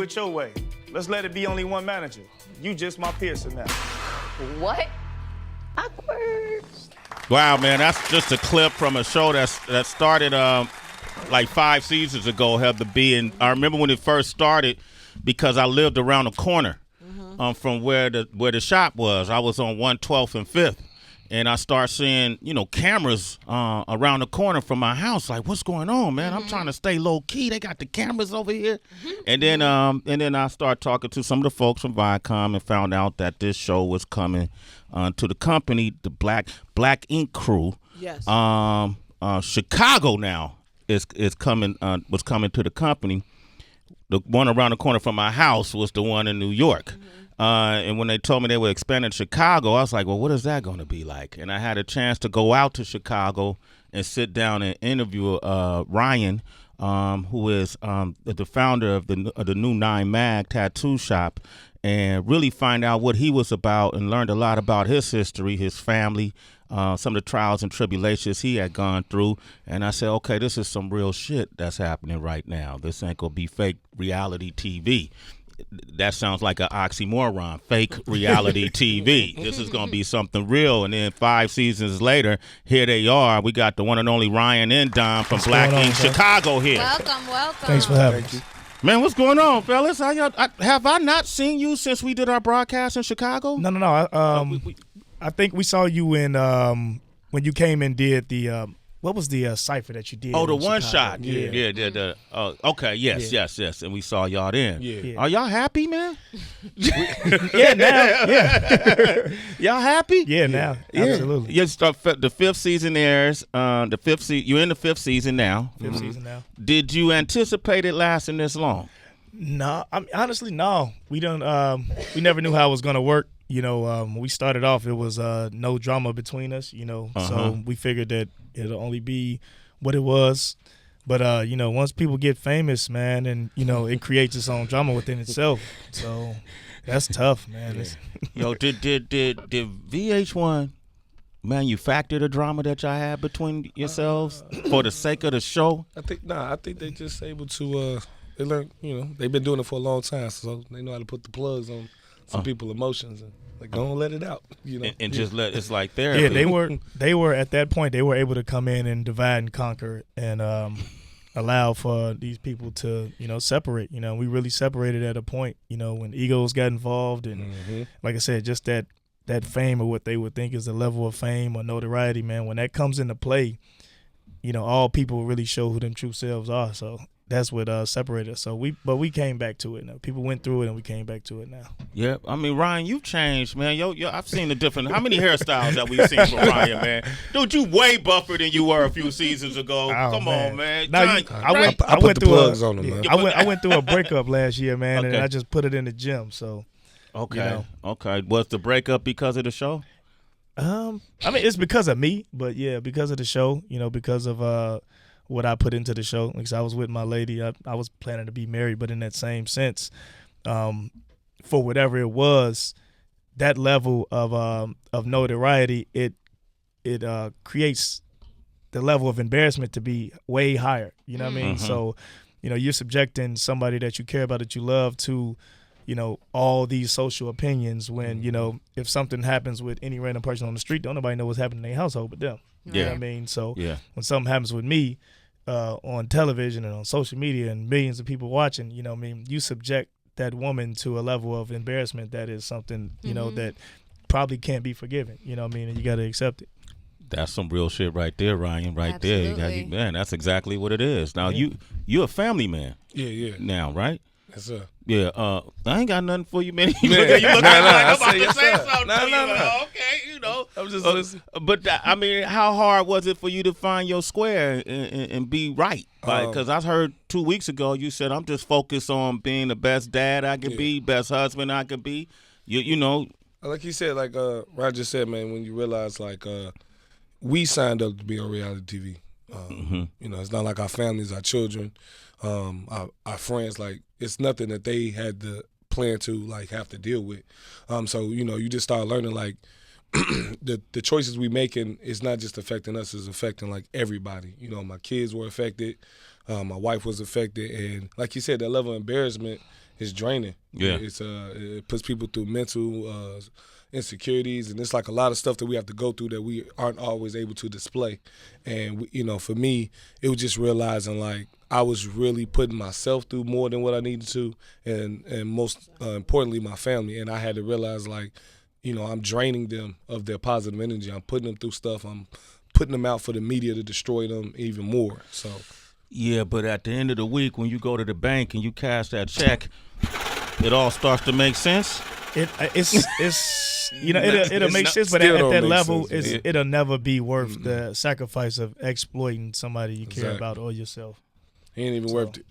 it your way. Let's let it be only one manager. You just my Pearson now. What? Awkward. Wow, man, that's just a clip from a show that started like 5 seasons ago, Heather B. And I remember when it first started because I lived around the corner from where the shop was. I was on 112th and 5th. And I start seeing, cameras around the corner from my house. Like, what's going on, man? I'm trying to stay low key. They got the cameras over here. And then I start talking to some of the folks from Viacom and found out that this show was coming to the company, the Black Ink Crew. Yes. Chicago now is coming was coming to the company. The one around the corner from my house was the one in New York. And when they told me they were expanding Chicago, I was like, well, what is that going to be like? And I had a chance to go out to Chicago and sit down and interview Ryan, who is the founder of the new 9 Mag tattoo shop, and really find out what he was about and learned a lot about his history, his family, some of the trials and tribulations he had gone through. And I said, okay, this is some real shit that's happening right now. This ain't going to be fake reality TV. That sounds like an oxymoron, fake reality TV. This is going to be something real. And then 5 seasons later, here they are. We got the one and only Ryan and Don from Black Ink Chicago here. Welcome. Thanks for having us. Man, what's going on, fellas? How y'all, have I not seen you since we did our broadcast in Chicago? No. I think we saw you in when you came and did the what was the cipher that you did? Oh, the one Chicago? shot. Yeah. Okay, yes. And we saw y'all then. Yeah. Are y'all happy, man? Yeah, now. Yeah. Y'all happy? Yeah, now. Absolutely. You start the 5th season airs. You're in the 5th season now. Fifth season now. Did you anticipate it lasting this long? No, honestly, no. We don't. We never knew how it was gonna work. When we started off, it was no drama between us. So we figured that it'll only be what it was. But once people get famous, man, and it creates its own drama within itself. So that's tough, man. Yo, did VH1 manufacture the drama that y'all had between yourselves for the sake of the show? I think they just able to. They learn, they've been doing it for a long time, so they know how to put the plugs on some people's emotions and don't let it out, and just let it's like therapy. Yeah, they were at that point. They were able to come in and divide and conquer and allow for these people to separate. We really separated at a point. When egos got involved and like I said, just that fame or what they would think is the level of fame or notoriety, man. When that comes into play, all people really show who them true selves are. So. That's what separated us. So we came back to it now. People went through it and we came back to it now. Yeah, I mean, Ryan, you've changed, man. Yo, I've seen the different. How many hairstyles have we seen from Ryan, man? Dude, you way buffer than you were a few seasons ago. Oh, Come on, man. No, I put the plugs on them, man. I went through a breakup last year, man, and I just put it in the gym. So okay. Was the breakup because of the show? I mean, it's because of me, but yeah, because of the show. Because of what I put into the show. Because I was with my lady. I was planning to be married, but in that same sense, for whatever it was, that level of notoriety, it creates the level of embarrassment to be way higher. You know what I mean? So, you're subjecting somebody that you care about, that you love, to all these social opinions when, if something happens with any random person on the street, don't nobody know what's happening in their household but them. You know what I mean? So when something happens with me on television and on social media and millions of people watching, you subject that woman to a level of embarrassment that is something, that probably can't be forgiven. You know what I mean? And you got to accept it. That's some real shit right there, Ryan. Right Absolutely. there. Man, that's exactly what it is. Now, you're a family man. Yeah. Now, right? Yes, sir. Yeah, I ain't got nothing for you, man. You Nah, look like I'm about to yes, say sir. something Nah, to you. nah. Okay, I'm just listening. But, I mean, how hard was it for you to find your square and be right? Because I heard 2 weeks ago you said, I'm just focused on being the best dad I can be, best husband I can be. You know. Like you said, like Roger said, man, when you realize, we signed up to be on reality TV. It's not like our families, our children, our friends, it's nothing that they had to plan to have to deal with. So you just start learning the choices we making is not just affecting us, it's affecting everybody. My kids were affected, my wife was affected, and like you said, that level of embarrassment it's draining. Yeah. It puts people through mental insecurities, and it's like a lot of stuff that we have to go through that we aren't always able to display. And for me, it was just realizing like I was really putting myself through more than what I needed to, and most importantly, my family. And I had to realize like, I'm draining them of their positive energy. I'm putting them through stuff. I'm putting them out for the media to destroy them even more. So. Yeah, but at the end of the week, when you go to the bank and you cash that check, it all starts to make sense. It'll make sense, but at that level, it'll never be worth the sacrifice of exploiting somebody you care about or yourself. It ain't even worth it.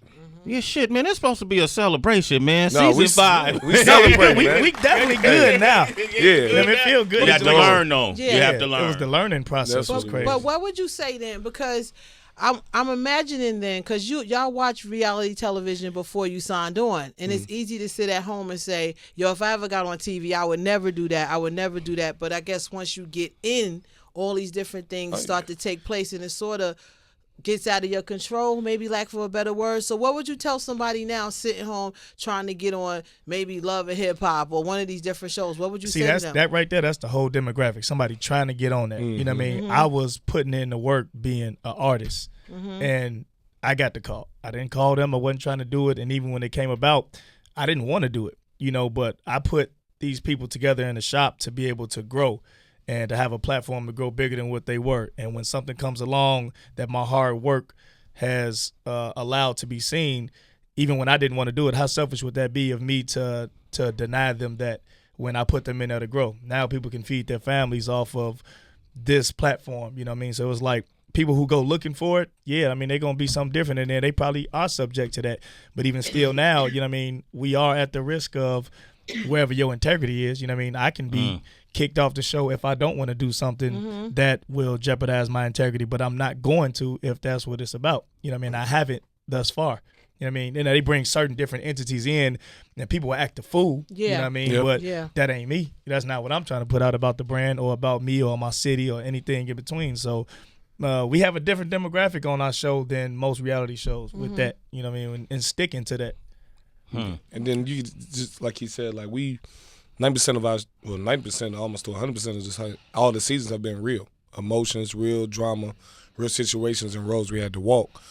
Yeah, shit, man. It's supposed to be a celebration, man. No, Season 5. We celebrate, man. We definitely good now. Yeah. I mean, it feel good. You have to learn, though. Yeah. You have to learn. It was the learning process. Was crazy. But what would you say then? Because I'm imagining then, because y'all watch reality television before you signed on, and it's easy to sit at home and say, yo, if I ever got on TV, I would never do that. I would never do that. But I guess once you get in, all these different things start to take place, and it sort of gets out of your control, maybe lack for a better word. So what would you tell somebody now sitting home trying to get on maybe Love and Hip Hop or one of these different shows? What would you say to them? That right there, that's the whole demographic. Somebody trying to get on that. You know what I mean? I was putting in the work being an artist, and I got the call. I didn't call them. I wasn't trying to do it. And even when it came about, I didn't want to do it, but I put these people together in the shop to be able to grow and to have a platform to grow bigger than what they were. And when something comes along that my hard work has allowed to be seen, even when I didn't want to do it, how selfish would that be of me to deny them that when I put them in there to grow? Now people can feed their families off of this platform, you know what I mean? So it's like people who go looking for it, they're going to be something different, and then they probably are subject to that. But even still now, you know what I mean, we are at the risk of wherever your integrity is, you know what I mean? I can be kicked off the show if I don't want to do something that will jeopardize my integrity, but I'm not going to if that's what it's about. You know what I mean? I haven't thus far. You know what I mean? They bring certain different entities in, and people will act a fool. Yeah. You know what I mean? Yep. But that ain't me. That's not what I'm trying to put out about the brand or about me or my city or anything in between. So we have a different demographic on our show than most reality shows with that. You know what I mean? And sticking to that. And then you just like he said, like 90% of ours, 90%, almost to 100% of just all the seasons have been real emotions, real drama, real situations and roads we had to walk.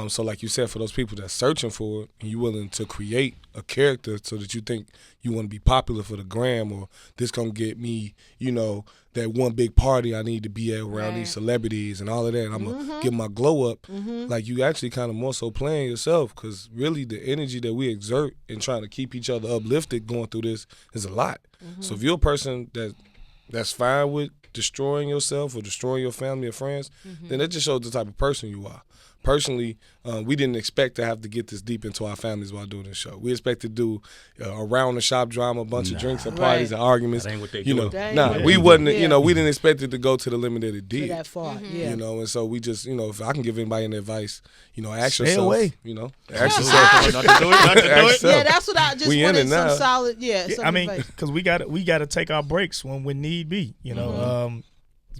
So like you said, for those people that's searching for it, and you willing to create a character so that you think you want to be popular for the gram, or this gonna get me, that one big party I need to be at around these celebrities and all of that, and I'm gonna get my glow up. Like you actually kind of more so playing yourself, because really the energy that we exert in trying to keep each other uplifted going through this is a lot. So if you're a person that's fine with destroying yourself or destroying your family or friends, then that just shows the type of person you are. Personally, we didn't expect to have to get this deep into our families while doing this show. We expect to do around the shop drama, a bunch of drinks and parties and arguments. That ain't what they do. We wasn't. We didn't expect it to go to the limit that it did. That far, And so we just, if I can give anybody any advice, ask Stay yourself. away. Ask yourself. Not to do it. Yeah, that's what I just We wanted in it some now. solid. I mean, because we got to take our breaks when need be.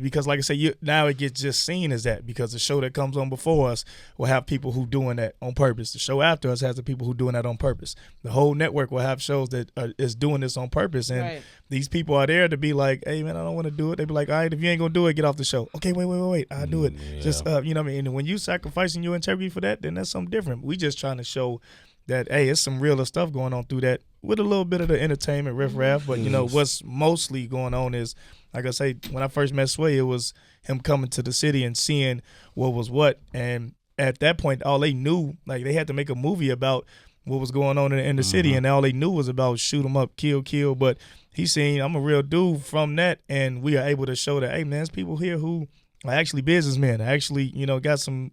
Because like I said, now it gets just seen as that, because the show that comes on before us will have people who doing that on purpose. The show after us has the people who doing that on purpose. The whole network will have shows that is doing this on purpose, and these people are there to be like, hey man, I don't want to do it. They be like, all right, if you ain't gonna do it, get off the show. Okay, wait, I'll do it. Just you know what I mean? And when you sacrificing your integrity for that, then that's something different. We just trying to show that, hey, it's some realer stuff going on through that, with a little bit of the entertainment riff-raff. But what's mostly going on is, like I say, when I first met Sway, it was him coming to the city and seeing what was what. And at that point, all they knew, like they had to make a movie about what was going on in the city, and all they knew was about shoot 'em up, kill. But he's seen I'm a real dude from that, and we are able to show that, hey man, there's people here who are actually businessmen, actually got some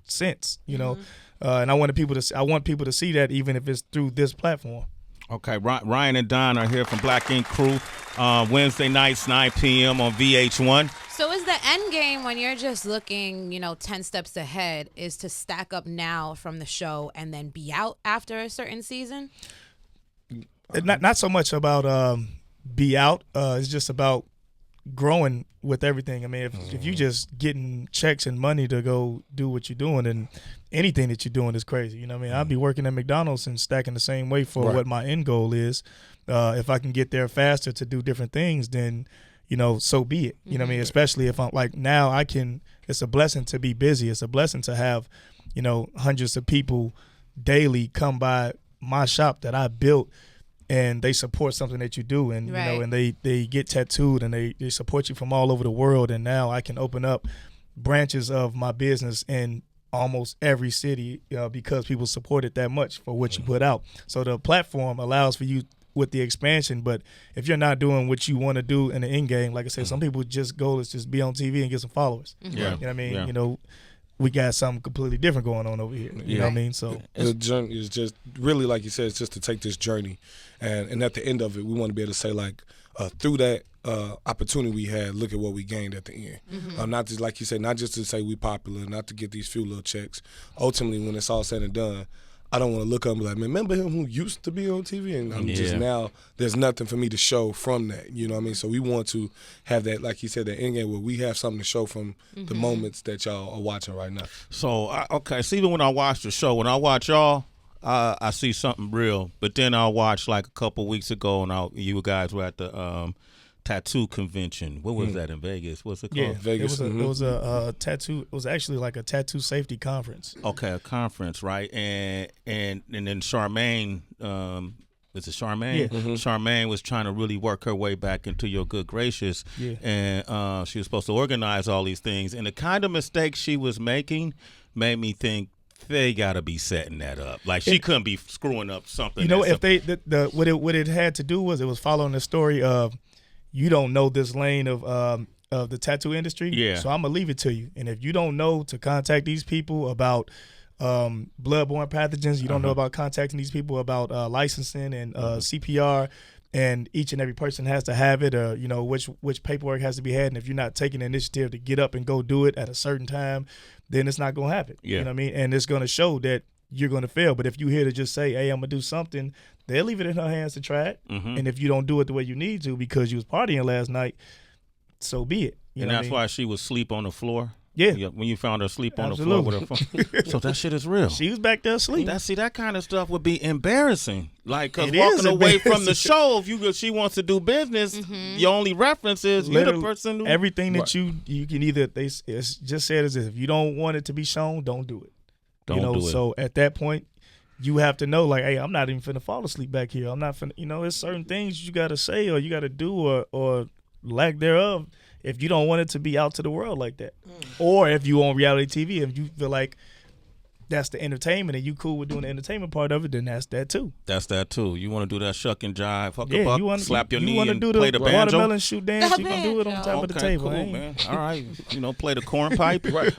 sense, and I want people to see that, even if it's through this platform. Okay, Ryan and Don are here from Black Ink Crew, Wednesday nights, 9 p.m. on VH1. So is the end game, when you're just looking, 10 steps ahead, is to stack up now from the show and then be out after a certain season? Not so much about be out. It's just about growing with everything. I mean, if you just getting checks and money to go do what you're doing, then anything that you're doing is crazy. You know what I mean? I'd be working at McDonald's and stacking the same way for what my end goal is. If I can get there faster to do different things, then, so be it. You know what I mean? Especially if I'm like now it's a blessing to be busy. It's a blessing to have, hundreds of people daily come by my shop that I built, and they support something that you do, and and they get tattooed, and they support you from all over the world. And now I can open up branches of my business in almost every city because people support it that much for what you put out. So the platform allows for you with the expansion, but if you're not doing what you want to do in the end game, like I said, some people just goal is just be on TV and get some followers. Yeah. You know what I mean? Yeah. We got something completely different going on over here. You know what I mean? So the journey is just really, like you said, it's just to take this journey, and at the end of it, we want to be able to say like through that opportunity we had, look at what we gained at the end. Not just like you said, not just to say we popular, not to get these few little checks. Ultimately, when it's all said and done, I don't want to look up and be like, man, remember him who used to be on TV? And I'm just now, there's nothing for me to show from that. You know what I mean? So we want to have that, like you said, that end game where we have something to show from the moments that y'all are watching right now. So, so even when I watch the show, when I watch y'all, I see something real. But then I'll watch like a couple weeks ago, and you guys were at the tattoo convention. What was that in Vegas? What's it called? yeah, Vegas. It was a tattoo. It was actually like a tattoo safety conference. Okay, a conference, right? And then Charmaine, is it Charmaine? Yeah. Charmaine was trying to really work her way back into your good gracious, and she was supposed to organize all these things. And the kind of mistakes she was making made me think they got to be setting that up. Like she couldn't be screwing up something. If they what it had to do was it was following the story of, you don't know this lane of the tattoo industry, so I'm gonna leave it to you. And if you don't know to contact these people about bloodborne pathogens, you don't know about contacting these people about licensing and CPR, and each and every person has to have it, or which paperwork has to be had. And if you're not taking the initiative to get up and go do it at a certain time, then it's not gonna happen. You know what I mean? And it's gonna show that you're gonna fail. But if you're here to just say, hey, I'm gonna do something, they'll leave it in her hands to try it. And if you don't do it the way you need to because you was partying last night, so be it. And that's why she was asleep on the floor? Yeah. When you found her asleep on the floor with her phone. So that shit is real. She was back there asleep. That kind of stuff would be embarrassing. Like, because walking away from the show, if she wants to do business, your only reference is you're the person who... Everything that you can either... It's just said as if you don't want it to be shown, don't do it. Don't do it. So at that point, you have to know, like, hey, I'm not even finna fall asleep back here. I'm not finna, it's certain things you got to say or you got to do or lack thereof if you don't want it to be out to the world like that. Or if you on reality TV, if you feel like that's the entertainment and you cool with doing the entertainment part of it, then that's that too. That's that too. You want to do that shuck and jive, huck a Yeah, buck, you wanna, slap your you knee wanna and do play the banjo? watermelon shoot dance, you can do it on top of the table. Cool, man. All right. Play the cornpipe. Right.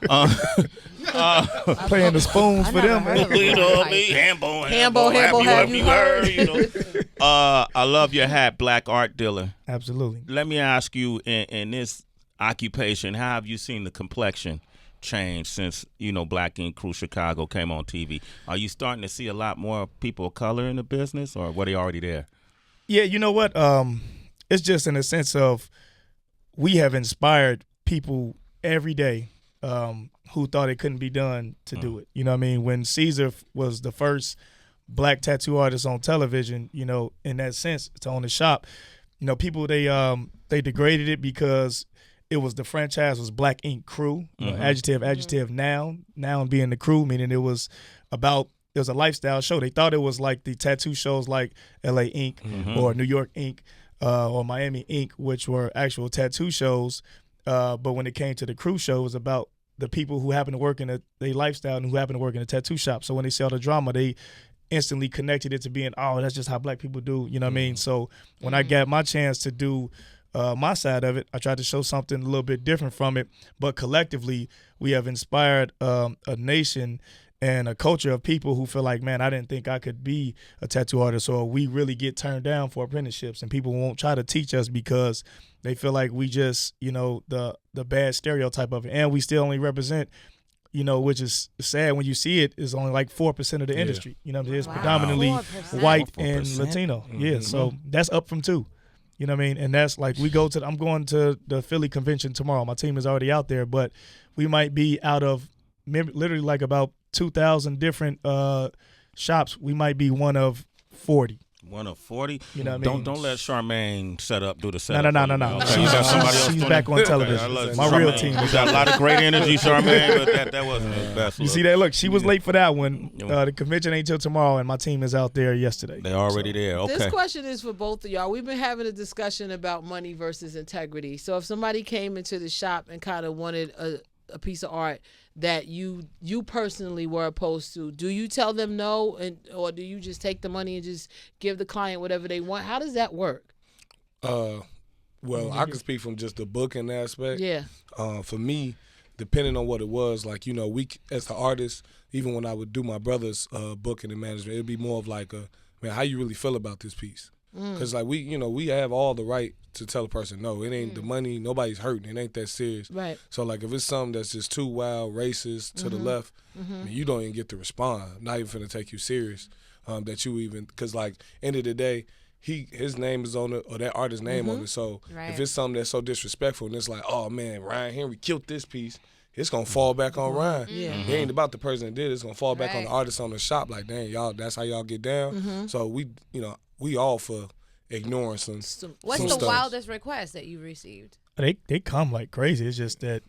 Playing the spoons for them. You know what I mean? Hambo, have you heard? I love your hat, Black Art Dealer. Absolutely. Let me ask you, in this occupation, how have you seen the complexion change since Black Ink Crew Chicago came on TV? Are you starting to see a lot more people of color in the business, or were they already there? Yeah, you know what? It's just in a sense of we have inspired people every day who thought it couldn't be done to do it. You know what I mean? When Caesar was the first black tattoo artist on television, in that sense, to own the shop, people they degraded it because it was the franchise was Black Ink Crew, adjective, noun being the crew, meaning it was a lifestyle show. They thought it was like the tattoo shows like LA Ink or New York Ink or Miami Ink, which were actual tattoo shows. But when it came to the crew show, it was about the people who happen to work in a lifestyle and who happen to work in a tattoo shop. So when they saw the drama, they instantly connected it to being, that's just how black people do. You know what I mean? So when I got my chance to do my side of it, I tried to show something a little bit different from it. But collectively, we have inspired a nation and a culture of people who feel like, man, I didn't think I could be a tattoo artist, or we really get turned down for apprenticeships, and people won't try to teach us because they feel like we just, the bad stereotype of it. And we still only represent, which is sad when you see it, is only like 4% of the industry. It's predominantly 4%. white 4%? and Latino. Yeah, so that's up from 2. You know what I mean? And that's like I'm going to the Philly convention tomorrow. My team is already out there, but we might be out of literally like about 2,000 different shops. We might be one of 40. One of 40. You know what I mean? Don't let Charmaine do the setup. No. Okay. She's back on television. My real team. You got a lot of great energy, Charmaine, but that wasn't the best. You see that? Look, she was late for that one. The convention ain't till tomorrow, and my team is out there yesterday. They're already there. Okay. This question is for both of y'all. We've been having a discussion about money versus integrity. So if somebody came into the shop and kind of wanted a piece of art that you personally were opposed to, do you tell them no, or do you just take the money and just give the client whatever they want? How does that work? Well, I can speak from just the booking aspect. Yeah. For me, depending on what it was, like, we as the artist, even when I would do my brother's booking and management, it'd be more of like man, how you really feel about this piece? Because like we have all the right to tell a person no, it ain't the money, nobody's hurting, it ain't that serious. Right. So like if it's something that's just too wild, racist to the left, you don't even get to respond. Not even finna take you serious. That you even, because like end of the day, his name is on it, or that artist's name on it. So if it's something that's so disrespectful and it's like, oh man, Ryan Henry killed this piece, it's gonna fall back on Ryan. Yeah. It ain't about the person that did it. It's gonna fall back on the artist on the shop. Like, dang, y'all, that's how y'all get down. So we all for ignoring some. What's some the stuff. wildest request that you received? They come like crazy. It's just that,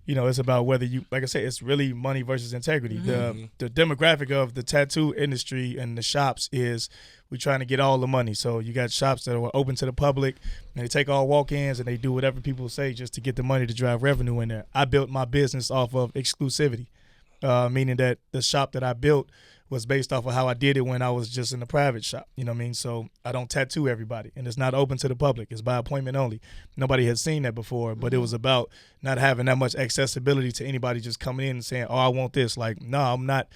it's about whether you, like I said, it's really money versus integrity. The demographic of the tattoo industry and the shops is we trying to get all the money. So you got shops that are open to the public and they take all walk-ins and they do whatever people say just to get the money to drive revenue in there. I built my business off of exclusivity, meaning that the shop that I built was based off of how I did it when I was just in the private shop. You know what I mean? So I don't tattoo everybody, and it's not open to the public. It's by appointment only. Nobody had seen that before, but it was about not having that much accessibility to anybody just coming in and saying, oh, I want this. Like, no, I'm not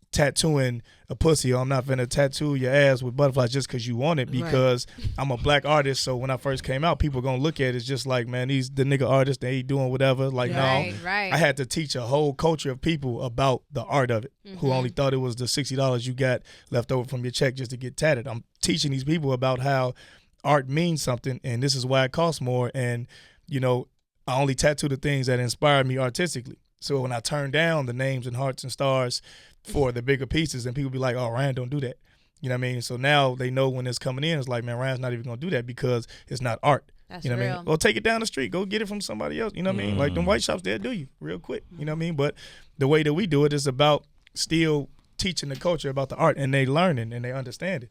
tattooing a pussy, or I'm not finna tattoo your ass with butterflies just because you want it, because I'm a black artist. So when I first came out, people gonna look at it as just like, man, these the nigga artists, they doing whatever. Like, no, I had to teach a whole culture of people about the art of it, who only thought it was the $60 you got left over from your check just to get tatted. I'm teaching these people about how art means something, and this is why it costs more. And I only tattoo the things that inspire me artistically. So when I turn down the names and hearts and stars for the bigger pieces, and people be like, oh, Ryan, don't do that. You know what I mean? So now they know when it's coming in, it's like, man, Ryan's not even going to do that because it's not art. That's you know real. what I mean? Well, take it down the street. Go get it from somebody else. You know what I mean? Like them white shops, they'll do you real quick. You know what I mean? But the way that we do it is about still teaching the culture about the art, and they learning and they understand it.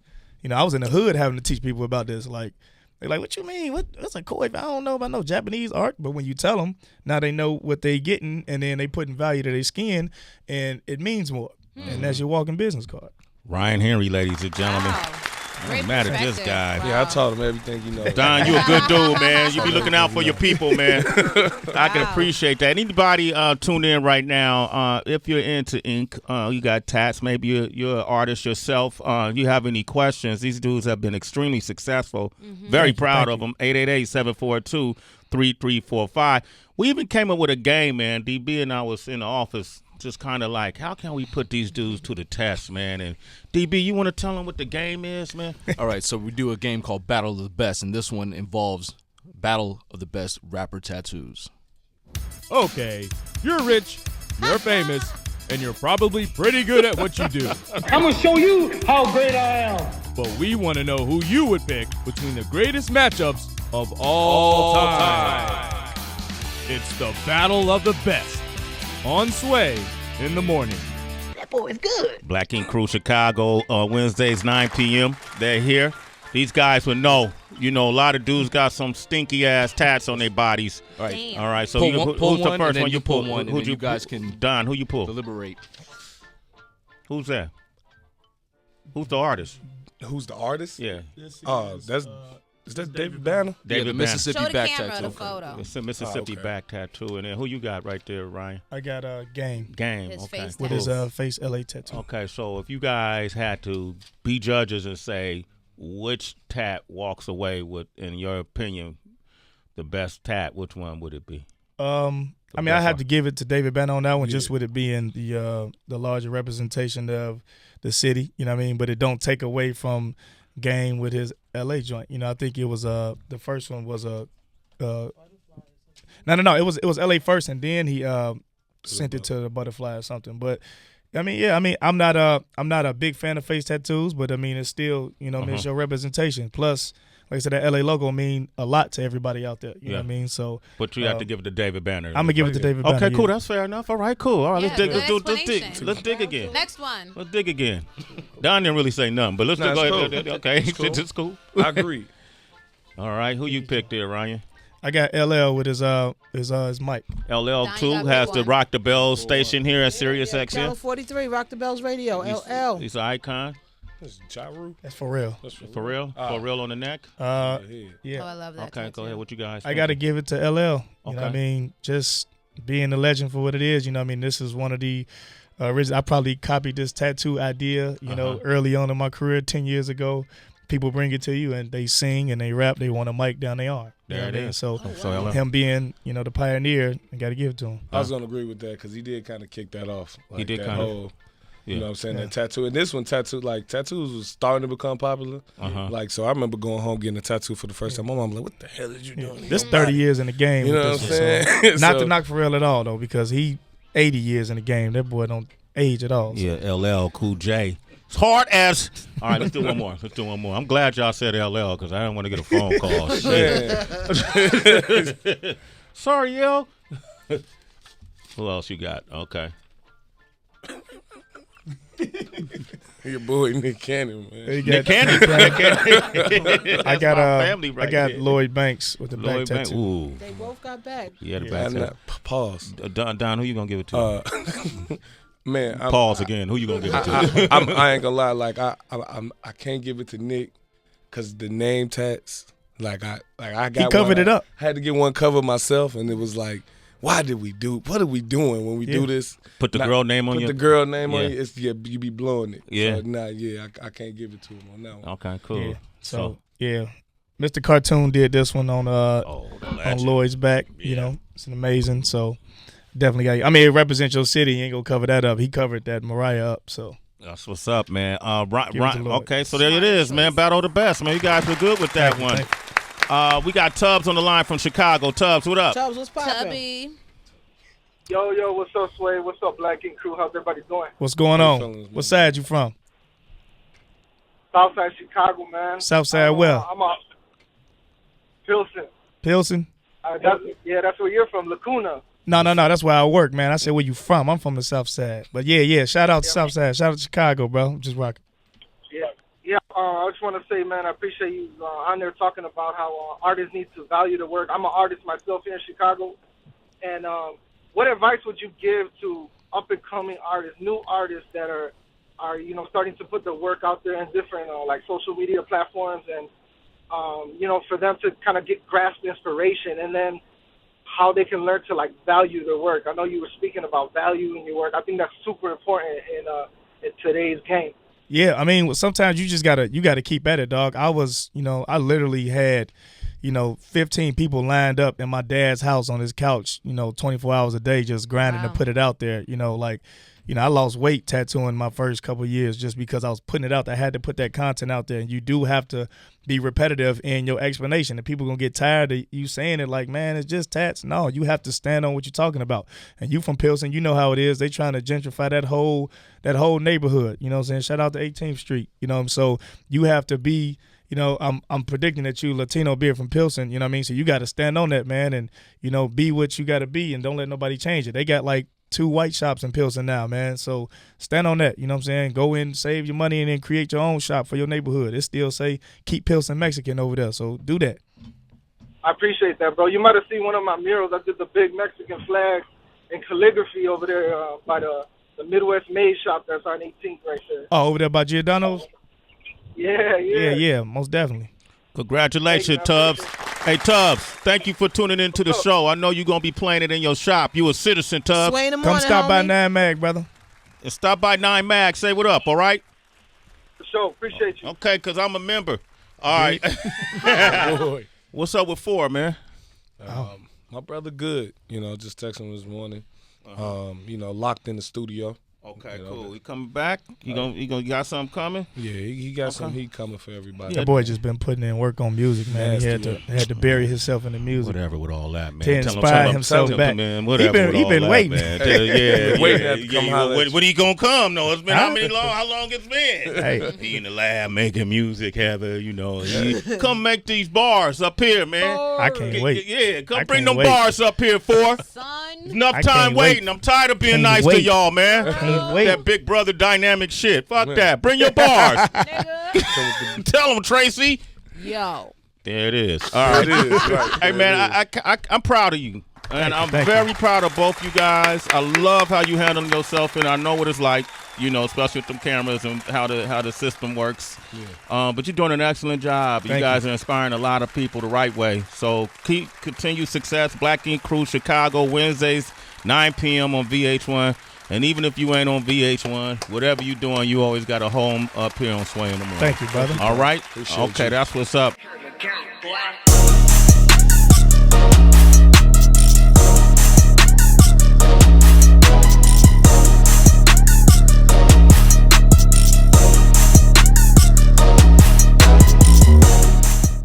I was in the hood having to teach people about this. Like, they're like, what you mean? What's a koi? I don't know about no Japanese art. But when you tell them, now they know what they getting, and then they putting value to their skin, and it means more. And that's your walking business card. Ryan Henry, ladies and gentlemen. Wow. I'm mad at this guy. Yeah, I taught him everything you know. Don, you a good dude, man. You be looking out for your people, man. I can appreciate that. Anybody tune in right now, if you're into ink, you got tats, maybe you're an artist yourself, you have any questions, these dudes have been extremely successful. Very proud of them. 888-742-3345. We even came up with a game, man. DB and I was in the office just kind of like, how can we put these dudes to the test, man? And DB, you want to tell them what the game is, man? All right, so we do a game called Battle of the Best, and this one involves Battle of the Best rapper tattoos. Okay, you're rich, you're famous, and you're probably pretty good at what you do. I'm gonna show you how great I am. But we want to know who you would pick between the greatest matchups of all time. It's the Battle of the Best on Sway in the morning. That boy is good. Black Ink Crew Chicago, Wednesdays 9 p.m. They're here. These guys would know. A lot of dudes got some stinky ass tats on their bodies. All right. Damn. All right. So Pull who's one, the first and then one you pull one, and then you you guys can Don, who you pull? deliberate. Who's that? Who's the artist? Who's the artist? Yeah. Is that David Banner? David the Banner. Mississippi Show the back camera tattoo. the photo. It's a Mississippi okay. back tattoo. And then who you got right there, Ryan? I got a game Game. His Okay. face with Cool. his face LA tattoo. Okay, so if you guys had to be judges and say which tat walks away with, in your opinion, the best tat, which one would it be? I have to give it to David Banner on that one, just with it being the larger representation of the city. You know what I mean? But it don't take away from Game with his L.A. joint. I think it was the first one was a. No. It was L.A. first, and then he sent it to the Butterfly or something. But I'm not a big fan of face tattoos, but it's still it's your representation. Plus, like I said, that LA logo mean a lot to everybody out there. You know what I mean? So, but you have to give it to David Banner. I'm gonna give it to David Banner. Okay, cool. That's fair enough. All right, cool. All right, let's dig. Let's dig again. Next one. Let's dig again. Don didn't really say nothing, but let's go ahead. Cool. Okay, it's cool. I agree. All right, who you picked there, Ryan? I got LL with his mic. LL2 has the Rock the Bells station here at Sirius XM. Channel 43, Rock the Bells Radio, LL. He's an icon. That's Jaru. That's for real. For real? For real on the neck? Yeah. Oh, I love that. Okay, go ahead. What you guys? I got to give it to LL. You know what I mean? Just being the legend for what it is. This is one of the original. I probably copied this tattoo idea, early on in my career 10 years ago. People bring it to you and they sing and they rap. They want a mic down their arm. There it is. So him being, the pioneer, I got to give it to him. I was going to agree with that because he did kind of kick that off. Like he did that kind of. You know what I'm saying? That tattoo. And this one, tattoos was starting to become popular. So I remember going home getting a tattoo for the first time. My mom was like, what the hell is you doing? This 30 years in the game. You know what I'm saying? Not to knock Pharrell at all, though, because he 80 years in the game. That boy don't age at all. So. Yeah, LL, Cool J. It's hard as. All right, let's do one more. I'm glad y'all said LL because I didn't want to get a phone call. Sorry, yo. Who else you got? Okay. Your boy Nick Cannon, man. Nick Cannon. I got Lloyd Banks with the back tattoo. Ooh. They both got back. Yeah, the back tattoo. Pause. Don, who you gonna give it to? Man, pause again. Who you gonna give it to? I ain't gonna lie. Like I can't give it to Nick because the name tats. Like I got. He covered it up. I had to get one cover myself, and it was like, what are we doing when we do this? Put the girl name on you. Put the girl name on you. It's you be blowing it. Yeah. So, I can't give it to him on that one. Okay, cool. Yeah. So Mr. Cartoon did this one on Lloyd's back. Yeah. It's an amazing. So definitely got. It represents your city. You ain't gonna cover that up. He covered that Mariah up. So that's what's up, man. Okay, so there it is, man. Battle of the best, man. You guys were good with that one. We got Tubbs on the line from Chicago. Tubbs, what up? Tubbs, what's poppin'? Tubby. Yo, what's up, Sway? What's up, Black Ink Crew? How's everybody doing? What's going on? What side you from? Southside Chicago, man. Southside where? I'm a Pilsen. Pilsen? That's where you're from, Lacuna. No, that's where I work, man. I said, where you from? I'm from the South Side. But yeah, shout out to South Side. Shout out to Chicago, bro. I'm just rocking. Yeah. I just want to say, man, I appreciate you on there talking about how artists need to value the work. I'm an artist myself here in Chicago. And what advice would you give to up-and-coming artists, new artists that are starting to put their work out there in different like social media platforms and, for them to kind of grasp inspiration and then how they can learn to like value their work? I know you were speaking about valuing your work. I think that's super important in today's game. Yeah, sometimes you just gotta keep at it, dog. I was, I literally had, 15 people lined up in my dad's house on his couch, 24 hours a day, just grinding to put it out there. I lost weight tattooing my first couple of years just because I was putting it out there. I had to put that content out there, and you do have to be repetitive in your explanation. And people gonna get tired of you saying it like, man, it's just tats. No, you have to stand on what you're talking about. And you from Pilsen, you know how it is. They trying to gentrify that whole neighborhood. You know what I'm saying? Shout out to 18th Street. So you have to be. I'm predicting that you Latino beard from Pilsen, you know what I mean? So you got to stand on that, man, and, be what you got to be and don't let nobody change it. They got like 2 white shops in Pilsen now, man. So stand on that, you know what I'm saying? Go in, save your money, and then create your own shop for your neighborhood. It still say keep Pilsen Mexican over there, so do that. I appreciate that, bro. You might have seen one of my murals. I did the big Mexican flag and calligraphy over there by the Midwest Made shop that's on 18th right there. Oh, over there by Giordano's? Yeah, most definitely. Congratulations, Tubbs. Hey, Tubbs, thank you for tuning into the show. I know you're going to be playing it in your shop. You a citizen, Tubbs. Sway in the morning, come stop by homie. 9 Mag, brother. And stop by 9 Mag. Say what up, all right? For sure. Appreciate you. Okay, because I'm a member. All right. Boy. What's up with 4, man? My brother good. Just texted him this morning. Locked in the studio. Okay, You know, cool. He coming back? You got something coming? Yeah, he got some heat coming for everybody. That boy just been putting in work on music, man. Nasty, He had to bury himself in the music. Whatever with all that, man. To inspire himself back. Man, whatever He been waiting. Man. When he gonna come? No, it's been how long it's been? Hey. He in the lab making music, He come make these bars up here, man. I can't wait. Yeah, come I bring can't them wait. bars up here for. Son. Enough time waiting. I'm tired of being Can't nice to wait. y'all, man. Can't wait. That big brother dynamic shit. Fuck that. Bring your bars. Tell them, Tracy. Yo. There it is. All right. It is. Right. Hey, man, I'm proud of you. And I'm very proud of both you guys. I love how you handle yourself, and I know what it's like, especially with them cameras and how the system works. Yeah. But you're doing an excellent job. You guys are inspiring a lot of people the right way. So continue success. Black Ink Crew, Chicago, Wednesdays, 9 p.m. on VH1. And even if you ain't on VH1, whatever you doing, you always got a home up here on Sway in the Morning. Thank you, brother. All right? Appreciate you. That's what's up. Boy.